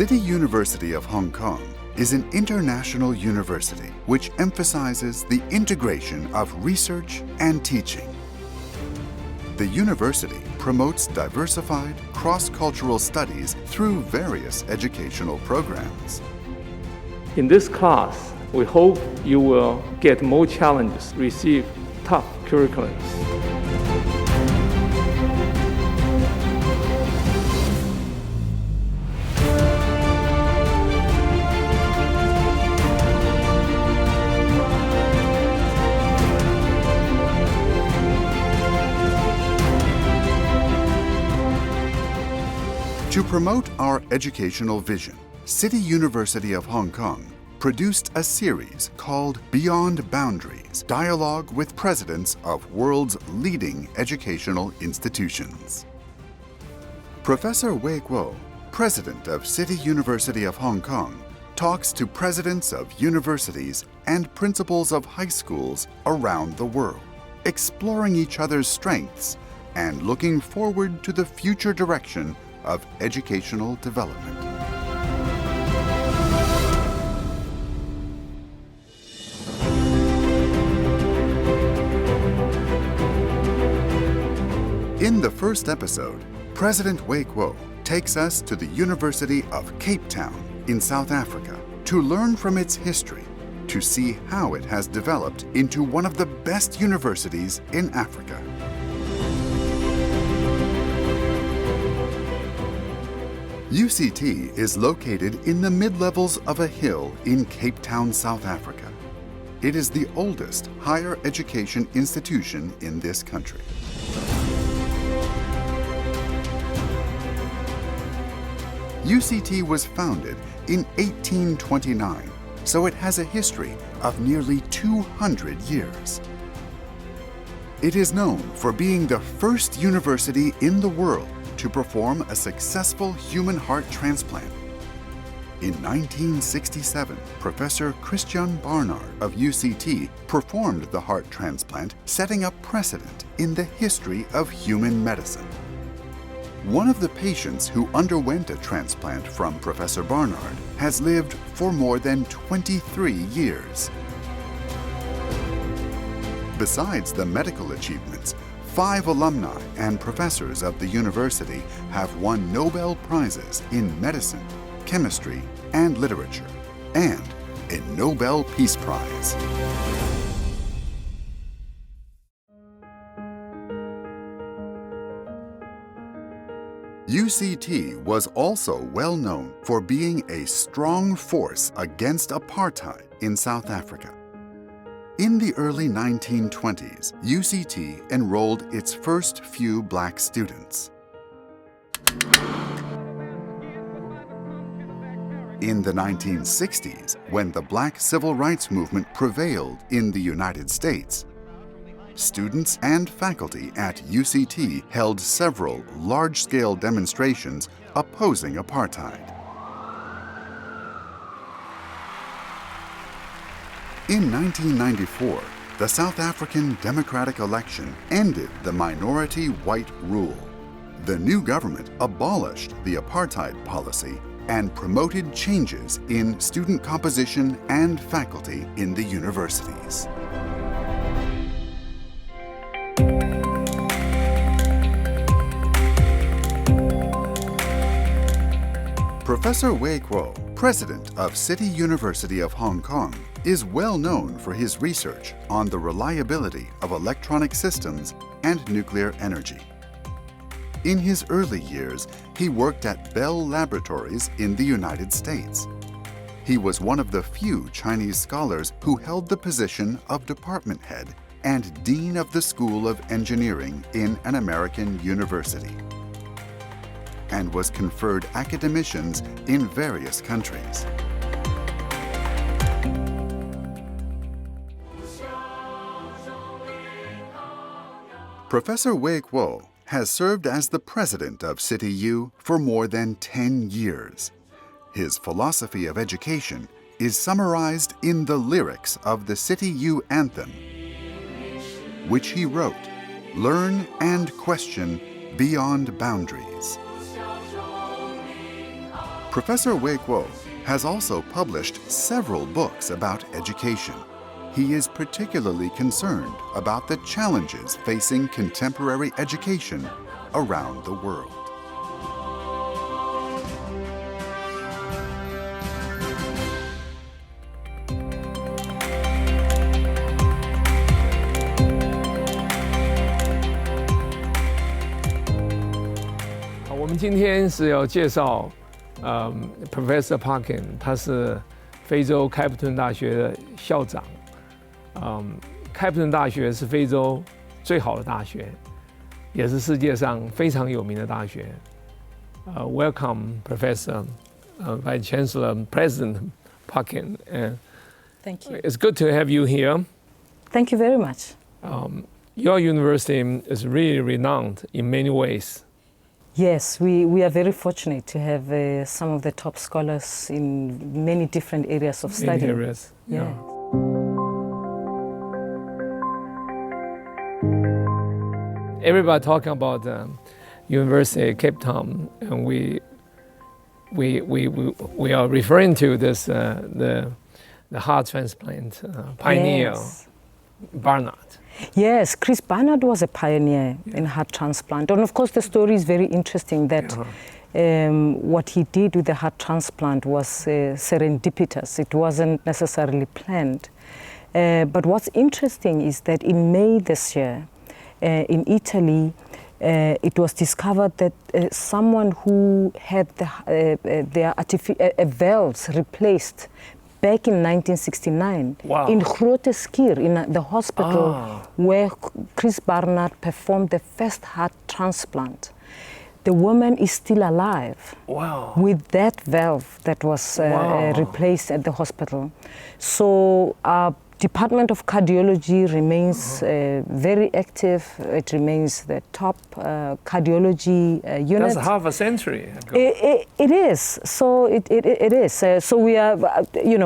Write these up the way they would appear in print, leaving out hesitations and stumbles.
City University of Hong Kong is an international university which emphasizes the integration of research and teaching. The university promotes diversified, cross-cultural studies through various educational programs. In this class, we hope you will get more challenges, receive tough curriculums. To promote our educational vision, City University of Hong Kong produced a series called Beyond Boundaries, Dialogue with Presidents of World's Leading Educational Institutions. Professor Way Kuo, President of City University of Hong Kong, talks to presidents of universities and principals of high schools around the world, exploring each other's strengths and looking forward to the future direction of educational development. In the first episode, President Way Kuo takes us to the University of Cape Town in South Africa to learn from its history, to see how it has developed into one of the best universities in Africa. UCT is located in the mid-levels of a hill in Cape Town, South Africa. It is the oldest higher education institution in this country. UCT was founded in 1829, so it has a history of nearly 200 years. It is known for being the first university in the world to perform a successful human heart transplant. In 1967, Professor Christian Barnard of UCT performed the heart transplant, setting a precedent in the history of human medicine. One of the patients who underwent a transplant from Professor Barnard has lived for more than 23 years. Besides the medical achievements, 5 alumni and professors of the university have won Nobel Prizes in medicine, chemistry, and literature, and a Nobel Peace Prize. UCT was also well known for being a strong force against apartheid in South Africa. In the early 1920s, UCT enrolled its first few black students. In the 1960s, when the black civil rights movement prevailed in the United States, students and faculty at UCT held several large-scale demonstrations opposing apartheid. In 1994, the South African democratic election ended the minority white rule. The new government abolished the apartheid policy and promoted changes in student composition and faculty in the universities. Professor Way Kuo, President of City University of Hong Kong, is well known for his research on the reliability of electronic systems and nuclear energy. In his early years, he worked at Bell Laboratories in the United States. He was one of the few Chinese scholars who held the position of department head and dean of the School of Engineering in an American university, and was conferred academicians in various countries. Professor Way Kuo has served as the president of City U for more than 10 years. His philosophy of education is summarized in the lyrics of the City U anthem, which he wrote, "Learn and question beyond boundaries." Professor Way Kuo has also published several books about education. He is particularly concerned about the challenges facing contemporary education around the world. Professor Phakeng， 他是非洲开普敦大学的校长。开普敦大学是非洲最好的大学，也是世界上非常有名的大学。Welcome, Professor, Vice-Chancellor, President Phakeng. Thank you. It's good to have you here. Thank you very much. Your university is really renowned in many ways. Yes, we are very fortunate to have some of the top scholars in many different areas of study. Many areas, yeah. Everybody talking about University of Cape Town, and we are referring to this the heart transplant pioneer, Yes. Barnard. Yes, Chris Barnard was a pioneer in heart transplant. And of course, the story is very interesting that what he did with the heart transplant was serendipitous. It wasn't necessarily planned. But what's interesting is that in May this year, in Italy, it was discovered that someone who had their valves replaced back in 1969 in Grote Schuur, in the hospital where Chris Barnard performed the first heart transplant. The woman is still alive with that valve that was replaced at the hospital. So our Department of Cardiology remains very active. It remains the top cardiology unit. That's half a century ago. It is. So it is. So we are,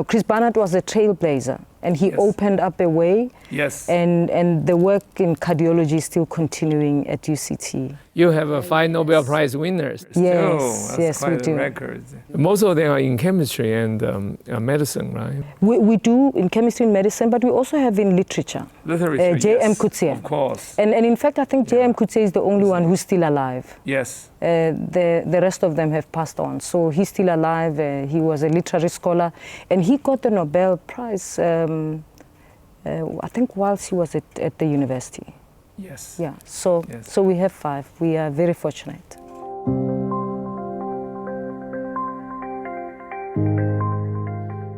Chris Barnard was a trailblazer, and he opened up a way. Yes. And the work in cardiology is still continuing at UCT. You have 5 Nobel Prize winners. Yes, that's quite we a do. record. Most of them are in chemistry and medicine, right? We do in chemistry and medicine, but we also have in literature. Literature, J.M. yes, Coetzee. of course. And in fact, I think J.M. Coetzee is the only one who's still alive. Yes. The rest of them have passed on. So he's still alive. He was a literary scholar. And he got the Nobel Prize, I think, whilst he was at the university. Yes. Yeah, so we have 5. We are very fortunate.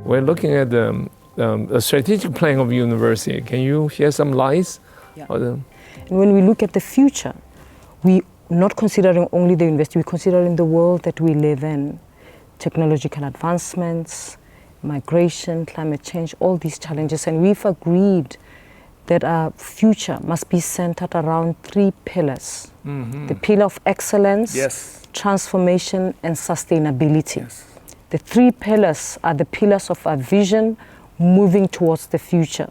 We're looking at the strategic plan of university. Can you share some lights? Yeah. And when we look at the future, we not considering only the university, we're considering the world that we live in. Technological advancements, migration, climate change, all these challenges. And we've agreed that our future must be centered around 3 pillars. The pillar of excellence, transformation, and sustainability. The 3 pillars are the pillars of our vision moving towards the future.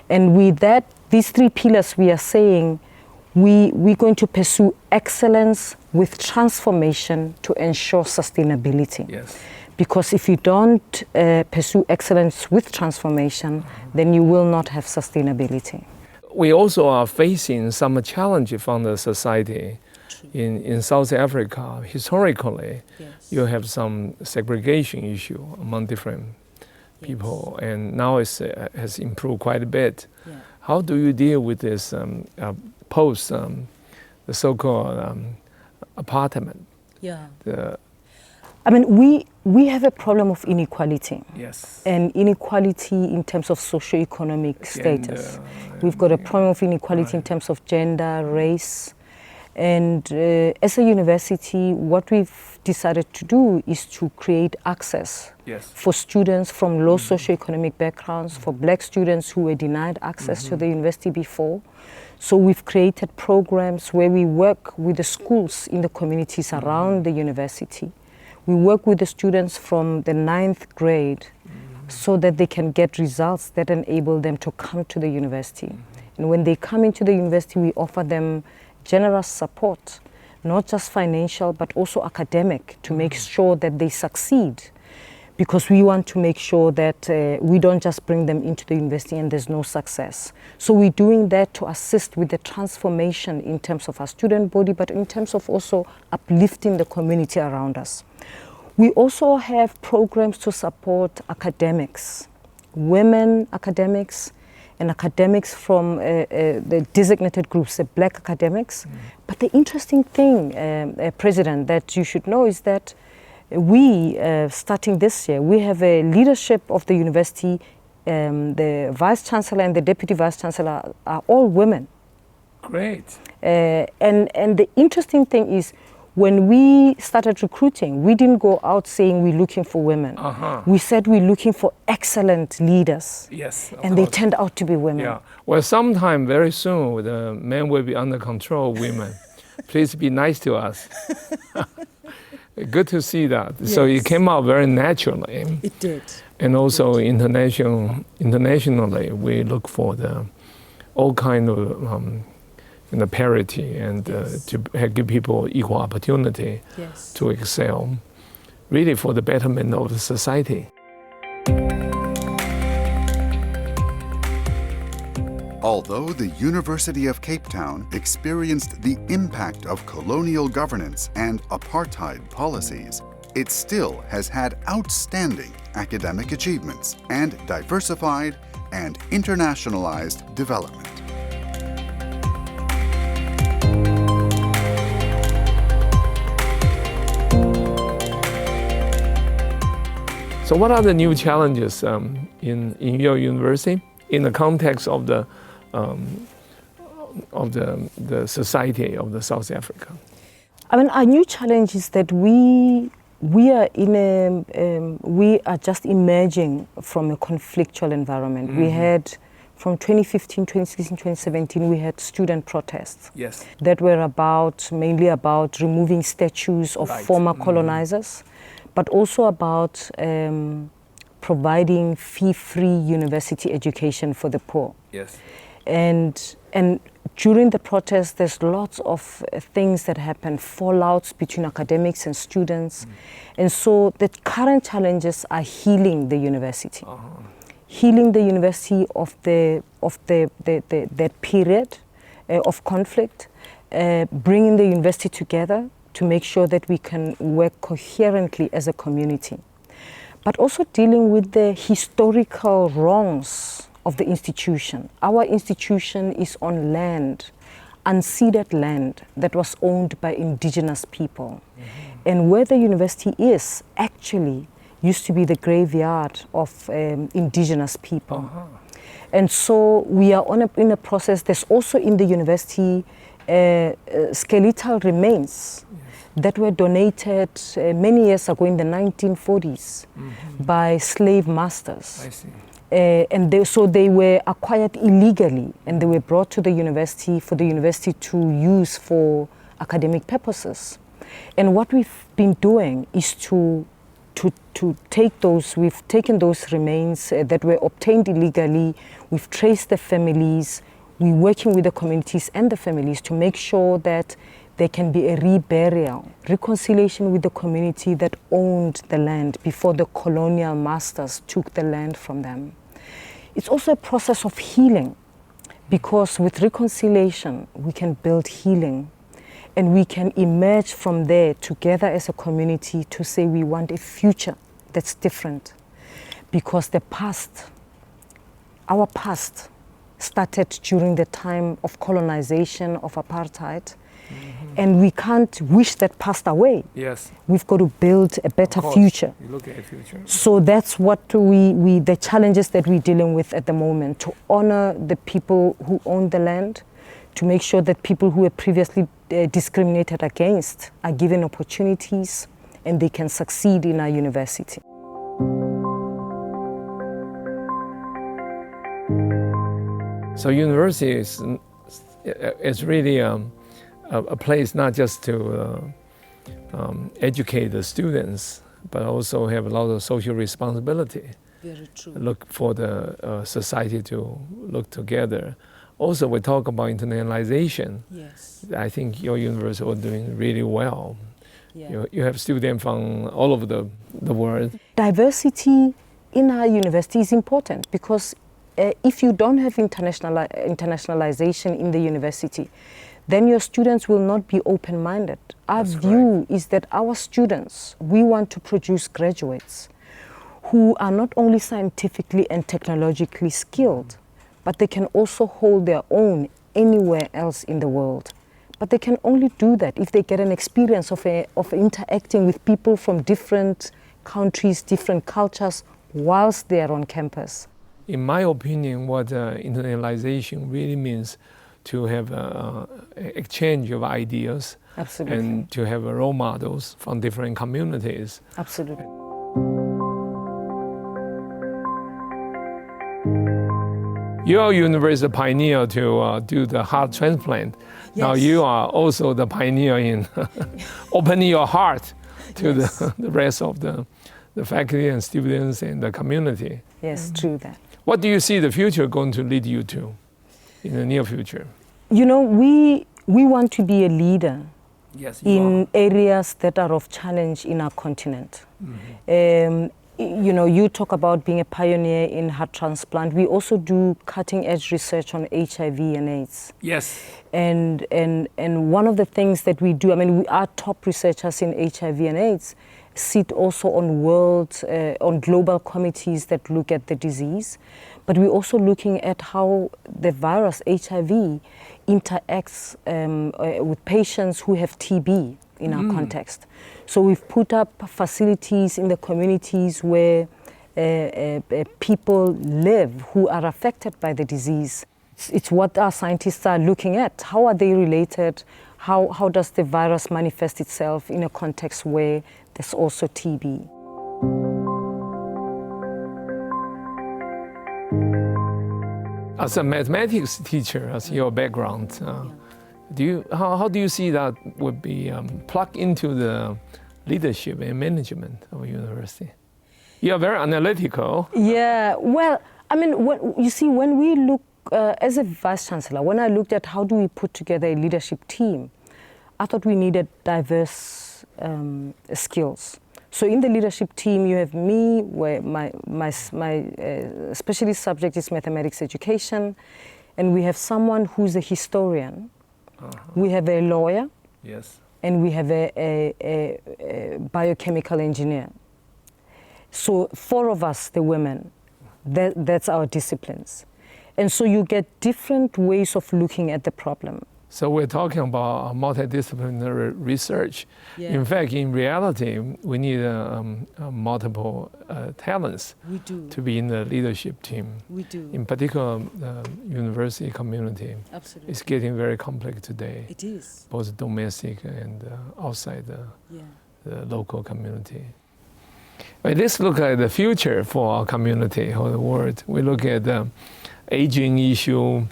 And with that, these 3 pillars, we are saying we're going to pursue excellence with transformation to ensure sustainability. Because if you don't pursue excellence with transformation, then you will not have sustainability. we also are facing some challenge from the society. In South Africa, historically, you have some segregation issue among different people, and now it has improved quite a bit. How do you deal with this post, the so-called apartheid? I mean, we have a problem of inequality. Yes. And inequality in terms of socioeconomic status. We've got a problem of inequality in terms of gender, race. And as a university, what we've decided to do is to create access for students from low socioeconomic backgrounds, for black students who were denied access to the university before. So we've created programs where we work with the schools in the communities around the university. We work with the students from the 9th grade so that they can get results that enable them to come to the university. And when they come into the university, we offer them generous support not just financial, but also academic, to make sure that they succeed. Because we want to make sure that we don't just bring them into the university and there's no success. So we're doing that to assist with the transformation in terms of our student body, but in terms of also uplifting the community around us. We also have programs to support academics, women academics, and academics from the designated groups, the black academics. But the interesting thing, President, that you should know is that we, starting this year, we have a leadership of the university. The Vice-Chancellor and the Deputy Vice-Chancellor are all women. Great. And the interesting thing is, when we started recruiting, we didn't go out saying we're looking for women. We said we're looking for excellent leaders. Yes, of and course. They turned out to be women. Yeah. Well, sometime very soon, the men will be under control of women. Please be nice to us. Good to see that. Yes. So it came out very naturally. It did. And also internationally, we look for all kind of parity and to give people equal opportunity to excel, really for the betterment of the society. Although the University of Cape Town experienced the impact of colonial governance and apartheid policies, it still has had outstanding academic achievements and diversified and internationalized development. So what are the new challenges in your university in the context of the society of the South Africa? I mean, our new challenge is that we are just emerging from a conflictual environment. We had, from 2015, 2016, 2017, we had student protests that were mainly about removing statues of former colonizers, but also about providing fee-free university education for the poor. And during the protests, there's lots of things that happen, fallouts between academics and students. And so the current challenges are healing the university. Healing the university of that period of conflict, bringing the university together to make sure that we can work coherently as a community. But also dealing with the historical wrongs of the institution. Our institution is on land, unceded land that was owned by indigenous people. And where the university is actually used to be the graveyard of indigenous people. And so we are in a process. There's also in the university skeletal remains that were donated many years ago in the 1940s by slave masters. I see. And so they were acquired illegally, and they were brought to the university for the university to use for academic purposes. And what we've been doing is to take those, we've taken those remains that were obtained illegally, we've traced the families, we're working with the communities and the families to make sure that there can be a reburial, reconciliation with the community that owned the land before the colonial masters took the land from them. It's also a process of healing, because with reconciliation, we can build healing, and we can emerge from there together as a community to say we want a future that's different. Because the past, our past, started during the time of colonization, of apartheid, and we can't wish that past away. We've got to build a better future. You look at the future. So that's what the challenges that we're dealing with at the moment, to honor the people who own the land, to make sure that people who were previously discriminated against are given opportunities and they can succeed in our university. So university is really a place not just to educate the students, but also have a lot of social responsibility. Very true. Look for the society to look together Also, we talk about internationalization. Yes. I think your university is doing really well. Yeah. You have students from all over the world. Diversity in our university is important because if you don't have internationalization in the university, then your students will not be open-minded. Our view is that our students, we want to produce graduates who are not only scientifically and technologically skilled, but they can also hold their own anywhere else in the world. But they can only do that if they get an experience of interacting with people from different countries, different cultures, whilst they are on campus. In my opinion, what internationalization really means to have an exchange of ideas. Absolutely. And to have role models from different communities. Absolutely. Your university is a pioneer to do the heart transplant. Yes. Now you are also the pioneer in opening your heart to Yes. the rest of the faculty and students and the community. Yes, true that. What do you see the future going to lead you to in the near future? You know, we want to be a leader Yes, in areas that are of challenge in our continent. You know, you talk about being a pioneer in heart transplant. We also do cutting-edge research on HIV and AIDS. Yes. And one of the things that we do, I mean, we are top researchers in HIV and AIDS, sit also on on global committees that look at the disease. But we're also looking at how the virus HIV interacts with patients who have TB in our context. So we've put up facilities in the communities where people live who are affected by the disease. It's what our scientists are looking at. How are they related? How does the virus manifest itself in a context where there's also TB? As a mathematics teacher, as your background, how do you see that would be plugged into the leadership and management of a university? You are very analytical. Yeah, well, I mean, when we look, as a Vice-Chancellor, when I looked at how do we put together a leadership team, I thought we needed diverse skills. So in the leadership team, you have me, where my specialist subject is mathematics education, and we have someone who's a historian. We have a lawyer. Yes. And we have a biochemical engineer. So 4 of us, the women, that's our disciplines. And so you get different ways of looking at the problem. So we're talking about multidisciplinary research. Yeah. In fact, in reality, we need multiple talents to be in the leadership team. We do. In particular, the university community is getting very complex today. It is. Both domestic and outside the local community. But let's look at the future for our community or the world. We look at the aging issue,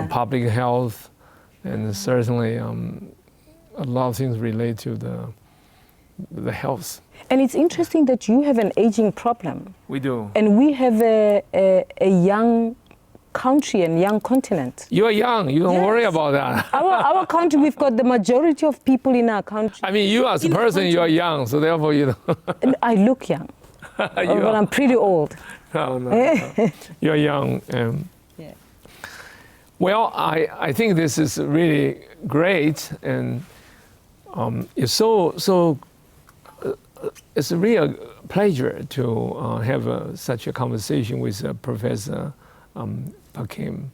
public health, and certainly a lot of things relate to the health. And it's interesting that you have an aging problem. We do. And we have a young country and young continent. You are young. You don't worry about that. Our country, we've got the majority of people in our country. I mean, you as a person, you are young, so therefore you don't. I look young, but I'm pretty old. No. You're young. Well, I think this is really great, and it's it's a real pleasure to have such a conversation with Professor Phakeng.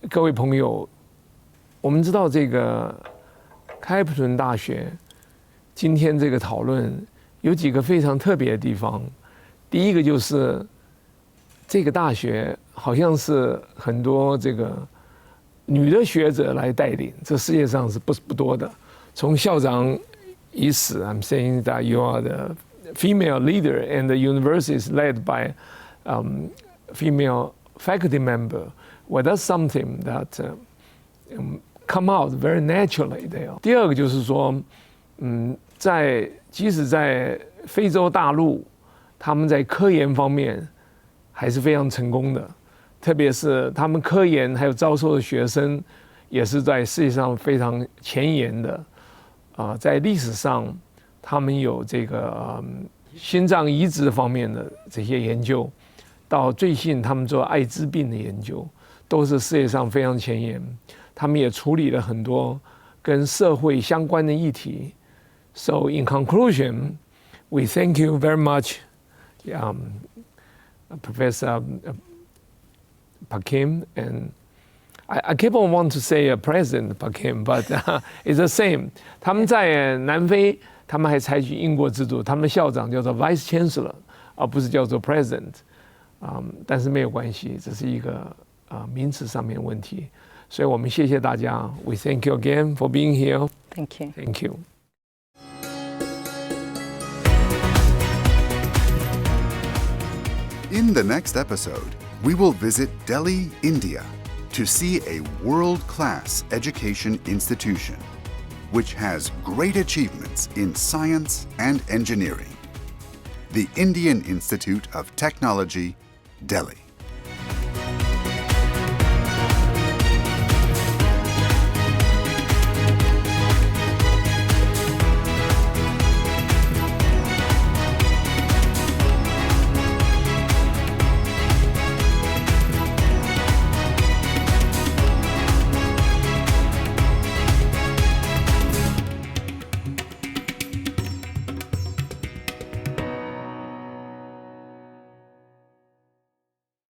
各位朋友，我们知道这个开普敦大学今天这个讨论有几个非常特别的地方。第一个就是这个大学好像是很多这个女的学者来带领，这世界上是不多的。从校长伊始 I'm saying that you are the female leader and the university is led by female faculty member. Well, that's something that come out very naturally there. 第二个就是说，即使在非洲大陆，他们在科研方面还是非常成功的。特别是他们科研还有招收的学生，也是在世界上非常前沿的。在历史上，他们有这个心脏移植方面的这些研究，到最近他们做艾滋病的研究，都是世界上非常前沿。他们也处理了很多跟社会相关的议题。So in conclusion, we thank you very much, Professor Phakeng, and I keep on want to say President Phakeng, but it's the same. 他们在南非，他们还采取英国制度，他们的校长叫做 Vice-Chancellor， 而不是叫做 President。但是没有关系，这是一个名词上面的问题。所以我们谢谢大家。We thank you again for being here. Thank you. Thank you. In the next episode, we will visit Delhi, India, to see a world-class education institution, which has great achievements in science and engineering. The Indian Institute of Technology, Delhi.